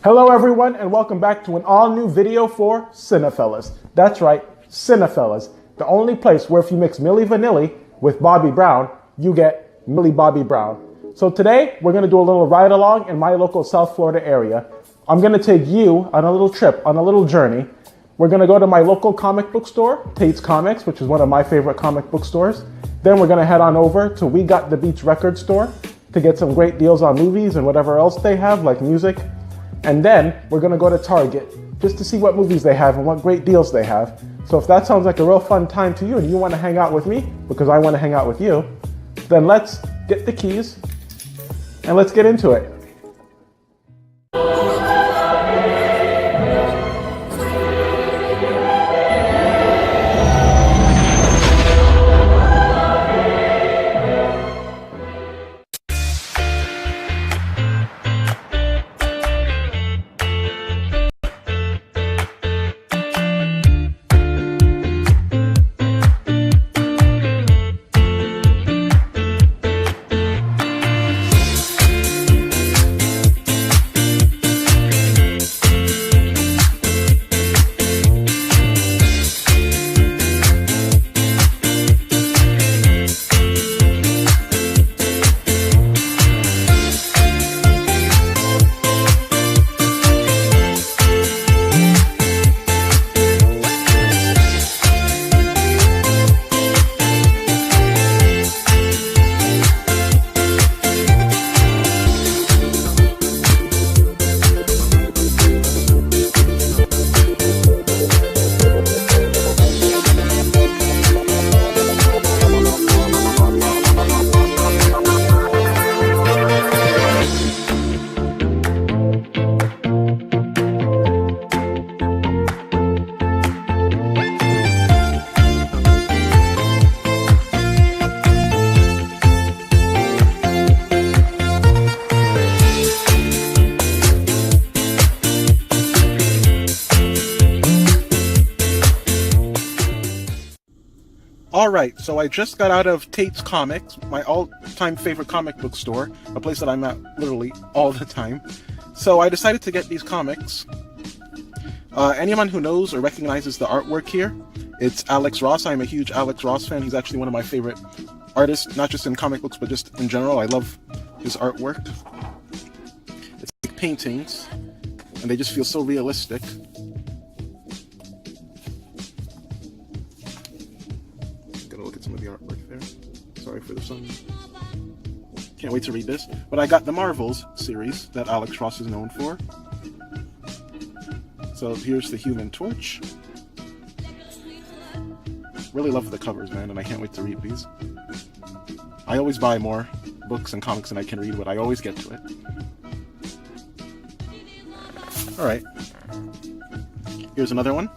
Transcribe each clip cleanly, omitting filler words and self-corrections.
Hello everyone, and welcome back to an all-new video for Cinephellas. That's right, Cinephellas, the only place where if you mix Milli Vanilli with Bobby Brown, you get Millie Bobby Brown. So today, we're going to do a little ride-along in my local South Florida area. I'm going to take you on a little trip, on a little journey. We're going to go to my local comic book store, Tate's Comics, which is one of my favorite comic book stores. Then we're going to head on over to We Got the Beats record store to get some great deals on movies and whatever else they have, like music. And then we're gonna go to Target just to see what movies they have and what great deals they have. So if that sounds like a real fun time to you and you wanna hang out with me, because I wanna hang out with you, then let's get the keys and let's get into it. Alright, so I just got out of Tate's Comics, my all-time favorite comic book store, a place that I'm at literally all the time. So I decided to get these comics. Anyone who knows or recognizes the artwork here, it's Alex Ross. I'm a huge Alex Ross fan. He's actually one of my favorite artists, not just in comic books, but just in general. I love his artwork. It's like paintings, and they just feel so realistic. Some of the artwork there. Sorry for the sun. Can't wait to read this. But I got the Marvels series that Alex Ross is known for. So here's the Human Torch. Really love the covers, man, and I can't wait to read these. I always buy more books and comics than I can read, but I always get to it. Alright. Here's another one.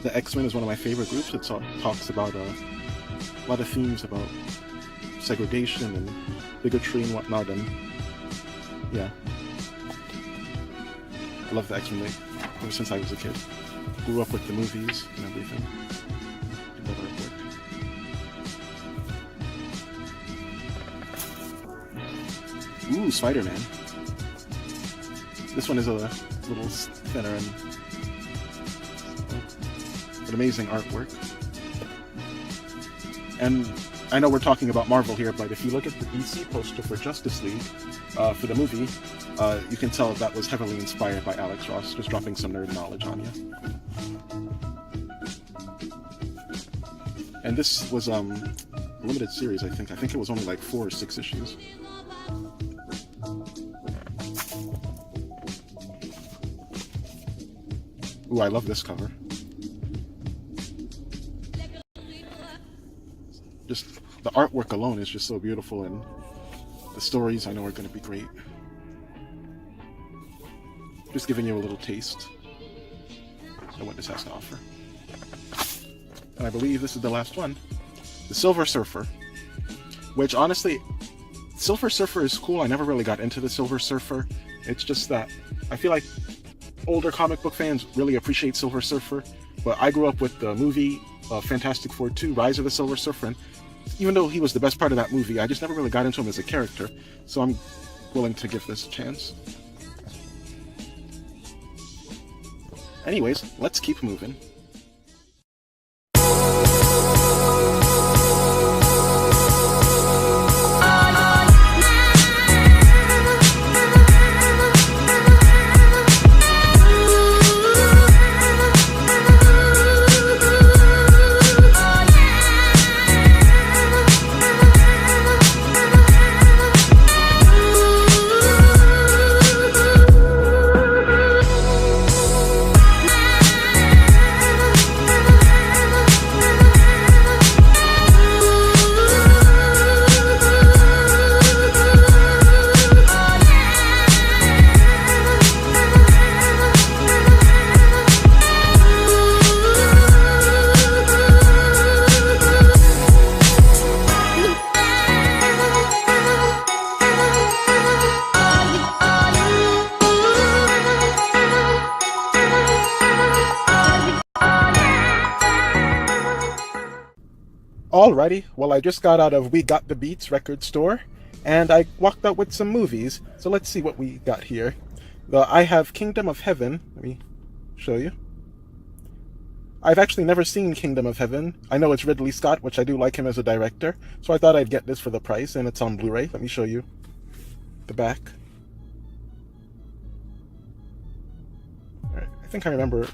The X-Men is one of my favorite groups. It talks about a lot of themes about segregation and bigotry and whatnot, and yeah. I love the X-Men ever since I was a kid. Grew up with the movies and everything. I love artwork. Ooh, Spider-Man. This one is a little thinner and amazing artwork. And I know we're talking about Marvel here, but if you look at the DC poster for Justice League, for the movie, you can tell that was heavily inspired by Alex Ross, just dropping some nerd knowledge on you. And this was a limited series, I think. I think it was only like 4 or 6 issues. Ooh, I love this cover. Just the artwork alone is just so beautiful, and the stories I know are going to be great. Just giving you a little taste of what this has to offer. And I believe this is the last one. The Silver Surfer. Which, honestly, Silver Surfer is cool. I never really got into the Silver Surfer. It's just that I feel like older comic book fans really appreciate Silver Surfer. But I grew up with the movie Fantastic Four 2, Rise of the Silver Surfer. And even though he was the best part of that movie, I just never really got into him as a character. So I'm willing to give this a chance. Anyways, let's keep moving. Alrighty, well I just got out of We Got the Beats record store, and I walked out with some movies, so let's see what we got here. I have Kingdom of Heaven, let me show you. I've actually never seen Kingdom of Heaven. I know it's Ridley Scott, which I do like him as a director, so I thought I'd get this for the price, and it's on Blu-ray. Let me show you the back. Alright, I think I remember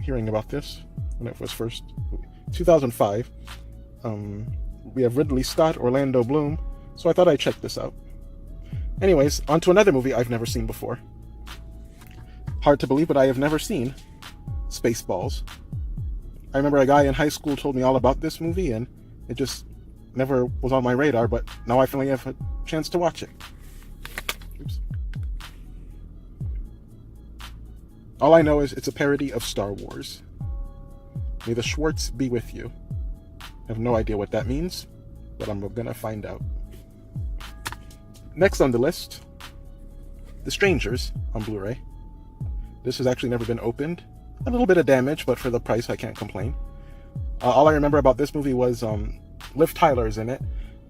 hearing about this when it was first, 2005. We have Ridley Scott, Orlando Bloom, so I thought I'd check this out. Anyways, on to another movie I've never seen before. Hard to believe, but I have never seen Spaceballs. I remember a guy in high school told me all about this movie, and it just never was on my radar, but now I finally have a chance to watch it. Oops. All I know is it's a parody of Star Wars. May the Schwartz be with you. I have no idea what that means, but I'm gonna find out. Next on the list, The Strangers on Blu-ray. This has actually never been opened. A little bit of damage, but for the price, I can't complain. All I remember about this movie was Liv Tyler's in it,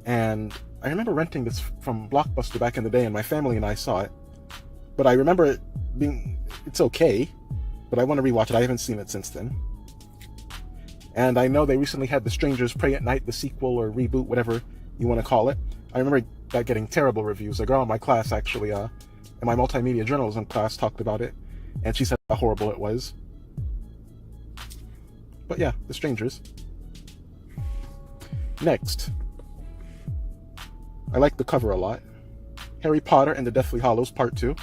and I remember renting this from Blockbuster back in the day, and my family and I saw it. But I remember it being, it's okay, but I want to rewatch it. I haven't seen it since then. And I know they recently had The Strangers Prey at Night, the sequel or reboot, whatever you want to call it. I remember that getting terrible reviews. A girl in my class actually, in my multimedia journalism class, talked about it, and she said how horrible it was. But yeah, The Strangers. Next, I like the cover a lot. Harry Potter and the Deathly Hallows Part 2.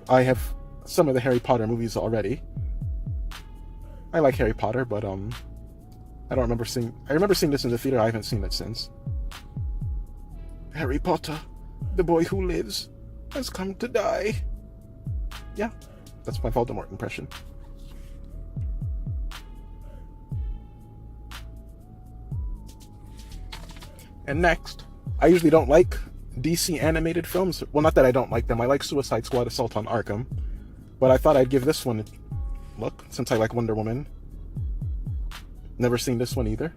I have some of the Harry Potter movies already. I like Harry Potter, but I remember seeing this in the theater. I haven't seen it since. Harry Potter, the boy who lives, has come to die. Yeah, that's my Voldemort impression. And next, I usually don't like DC animated films. Well, not that I don't like them. I like Suicide Squad, Assault on Arkham. But I thought I'd give this one a look, since I like Wonder Woman. Never seen this one either.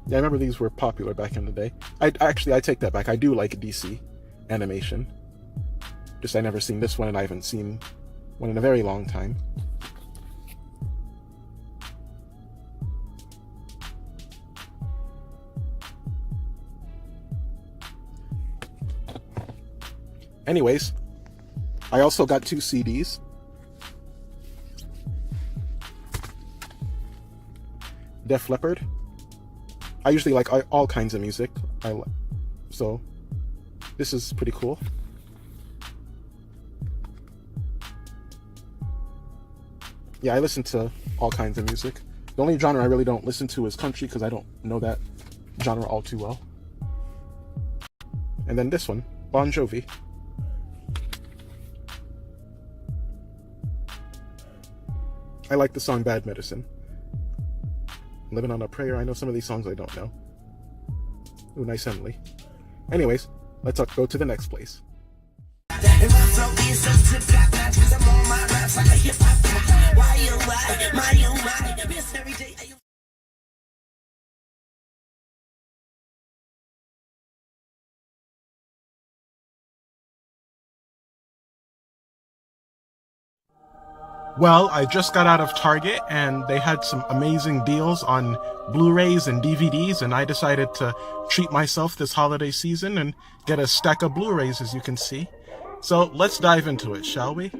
Yeah, I remember these were popular back in the day. I take that back. I do like DC animation. Just I never seen this one, and I haven't seen one in a very long time. Anyways, I also got 2 CDs. Def Leppard. I usually like all kinds of music. So this is pretty cool. Yeah, I listen to all kinds of music. The only genre I really don't listen to is country, because I don't know that genre all too well. And then this one, Bon Jovi. I like the song Bad Medicine. Living on a Prayer. I know some of these songs I don't know. Ooh, nice Emily. Anyways, let's go to the next place. Well, I just got out of Target and they had some amazing deals on Blu-Rays and DVDs, and I decided to treat myself this holiday season and get a stack of Blu-Rays, as you can see. So let's dive into it, shall we?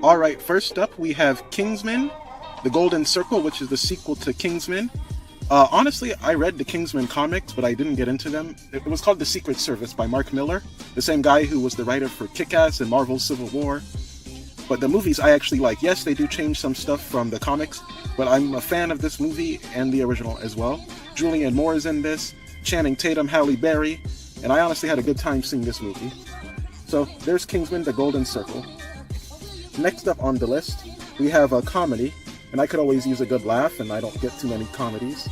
Alright, first up we have Kingsman, The Golden Circle, which is the sequel to Kingsman. Honestly, I read the Kingsman comics, but I didn't get into them. It was called The Secret Service by Mark Millar, the same guy who was the writer for Kick-Ass and Marvel's Civil War. But the movies I actually like. Yes, they do change some stuff from the comics, but I'm a fan of this movie and the original as well. Julianne Moore is in this, Channing Tatum, Halle Berry, and I honestly had a good time seeing this movie. So there's Kingsman, The Golden Circle. Next up on the list, we have a comedy, and I could always use a good laugh, and I don't get too many comedies.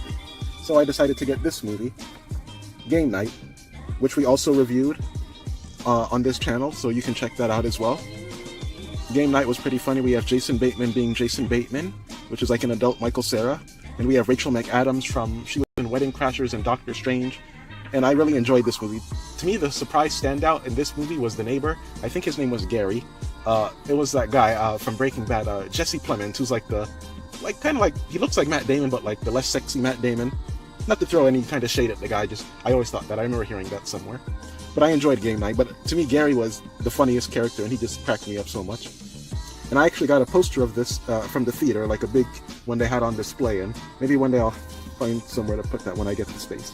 So I decided to get this movie, Game Night, which we also reviewed on this channel, so you can check that out as well. Game Night was pretty funny. We have Jason Bateman being Jason Bateman, which is like an adult Michael Cera. And we have Rachel McAdams she was in Wedding Crashers and Doctor Strange. And I really enjoyed this movie. To me, the surprise standout in this movie was the neighbor. I think his name was Gary. It was that guy from Breaking Bad, Jesse Plemons, who's he looks like Matt Damon, but like the less sexy Matt Damon. Not to throw any kind of shade at the guy, I always thought that. I remember hearing that somewhere. But I enjoyed Game Night. But to me, Gary was the funniest character, and he just cracked me up so much. And I actually got a poster of this from the theater, like a big one they had on display, and maybe one day I'll find somewhere to put that when I get the space.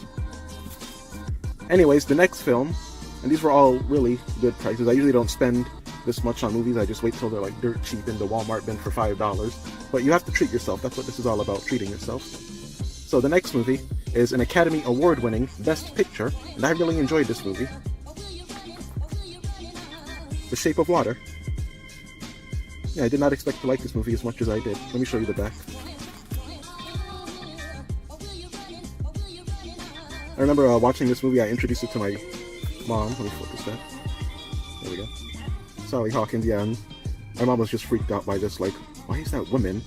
Anyways, the next film, and these were all really good prices. I usually don't spend this much on movies. I just wait till they're like dirt cheap in the Walmart bin for $5. But you have to treat yourself. That's what this is all about, treating yourself. So the next movie is an Academy Award-winning Best Picture, and I really enjoyed this movie. The Shape of Water. Yeah, I did not expect to like this movie as much as I did. Let me show you the back. I remember watching this movie, I introduced it to my mom. Let me focus that. There we go. Sally Hawkins, yeah, and my mom was just freaked out by this, like, why is that woman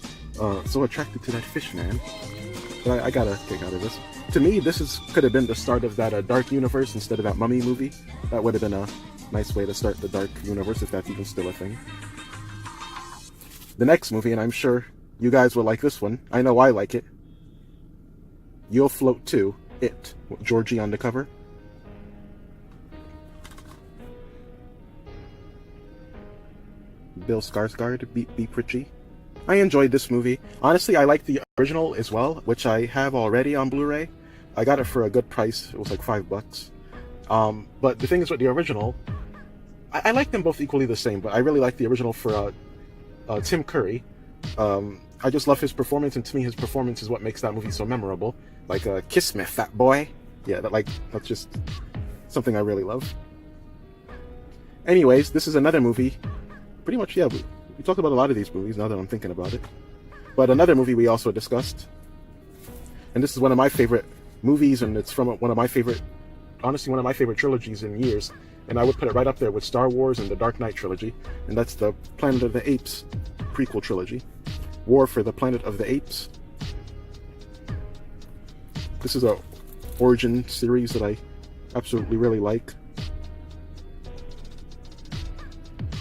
so attracted to that fish man? But I got a kick out of this. To me, this could have been the start of that Dark Universe instead of that Mummy movie. That would have been a nice way to start the Dark Universe, if that's even still a thing. The next movie, and I'm sure you guys will like this one. I know I like it. You'll Float 2, It, with Georgie on the cover. Bill Skarsgård, Be Pritchie. I enjoyed this movie. Honestly, I like the original as well, which I have already on Blu-ray. I got it for a good price. It was like $5. But the thing is with the original, I like them both equally the same, but I really like the original for Tim Curry. I just love his performance, and to me his performance is what makes that movie so memorable. Like, kiss me, fat boy. Yeah, that's just something I really love. Anyways, this is another movie. Pretty much, yeah, we talked about a lot of these movies now that I'm thinking about it. But another movie we also discussed, and this is one of my favorite movies, and it's from one of my favorite trilogies in years. And I would put it right up there with Star Wars and the Dark Knight trilogy, and that's the Planet of the Apes prequel trilogy. War for the Planet of the Apes. This is a origin series that I absolutely really like.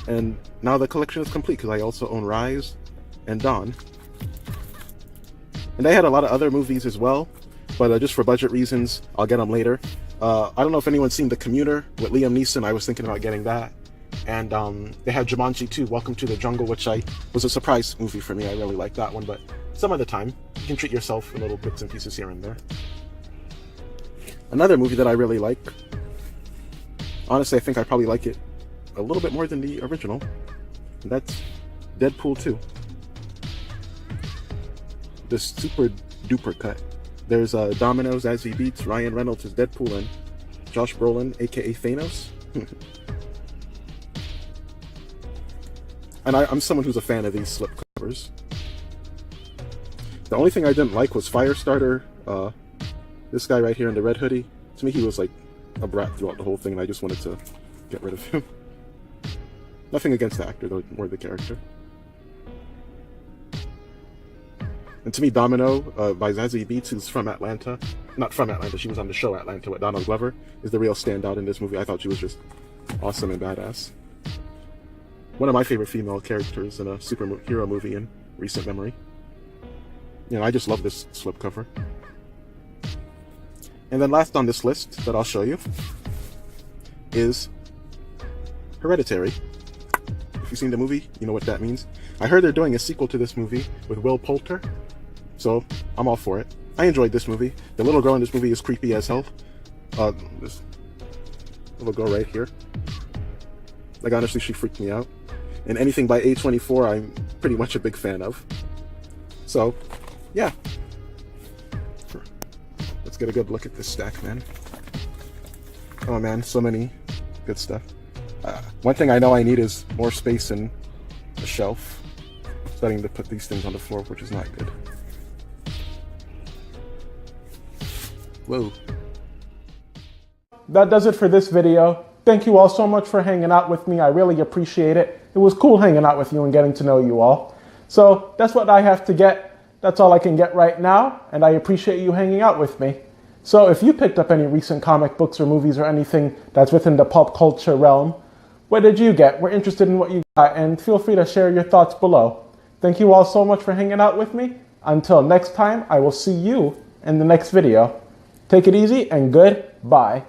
And now the collection is complete because I also own Rise and Dawn. And they had a lot of other movies as well, but just for budget reasons, I'll get them later. I don't know if anyone's seen The Commuter with Liam Neeson. I was thinking about getting that. And they had Jumanji 2, Welcome to the Jungle, which was a surprise movie for me. I really liked that one, but some other time, you can treat yourself in little bits and pieces here and there. Another movie that I really like, honestly, I think I probably like it a little bit more than the original, and that's Deadpool 2. The super duper cut. There's Domino's as he beats Ryan Reynolds as Deadpool, and Josh Brolin, aka Thanos. And I'm someone who's a fan of these slip covers. The only thing I didn't like was Firestarter. This guy right here in the red hoodie. To me, he was like a brat throughout the whole thing, and I just wanted to get rid of him. Nothing against the actor, though, more the character. And to me, Domino by Zazie Beetz, who's from Atlanta. Not from Atlanta, she was on the show Atlanta with Donald Glover, is the real standout in this movie. I thought she was just awesome and badass. One of my favorite female characters in a superhero movie in recent memory. You know, I just love this slipcover. And then last on this list that I'll show you is Hereditary. If you've seen the movie, you know what that means. I heard they're doing a sequel to this movie with Will Poulter, so I'm all for it. I enjoyed this movie. The little girl in this movie is creepy as hell. This little girl right here. Like, honestly, she freaked me out. And anything by A24, I'm pretty much a big fan of. So, yeah. Let's get a good look at this stack, man. Oh man, so many good stuff. One thing I know I need is more space in the shelf. Starting to put these things on the floor, which is not good. Whoa. That does it for this video. Thank you all so much for hanging out with me. I really appreciate it. It was cool hanging out with you and getting to know you all. So that's what I have to get. That's all I can get right now, and I appreciate you hanging out with me. So if you picked up any recent comic books or movies or anything that's within the pop culture realm, what did you get? We're interested in what you got, and feel free to share your thoughts below. Thank you all so much for hanging out with me. Until next time, I will see you in the next video. Take it easy and goodbye.